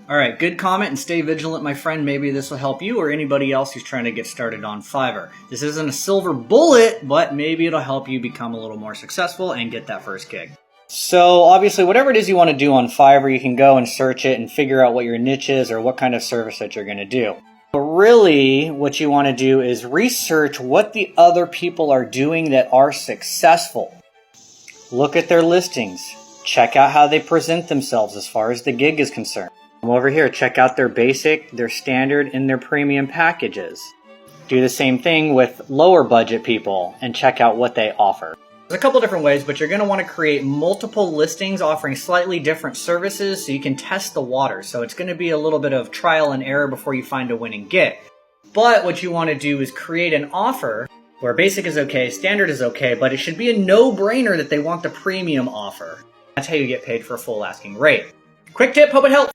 All right, good comment, and stay vigilant, my friend. Maybe this will help you or anybody else who's trying to get started on Fiverr. This isn't a silver bullet, but maybe it'll help you become a little more successful and get that first gig. So obviously, whatever it is you want to do on Fiverr, you can go and search it and figure out what your niche is or what kind of service that you're going to do. But really, what you want to do is research what the other people are doing that are successful. Look at their listings. Check out how they present themselves as far as the gig is concerned. Come over here, check out their basic, their standard, and their premium packages. Do the same thing with lower budget people and check out what they offer. There's a couple different ways, but you're going to want to create multiple listings offering slightly different services so you can test the water. So it's going to be a little bit of trial and error before you find a winning gig. But what you want to do is create an offer where basic is okay, standard is okay, but it should be a no-brainer that they want the premium offer. That's how you get paid for a full asking rate. Quick tip, hope it helps.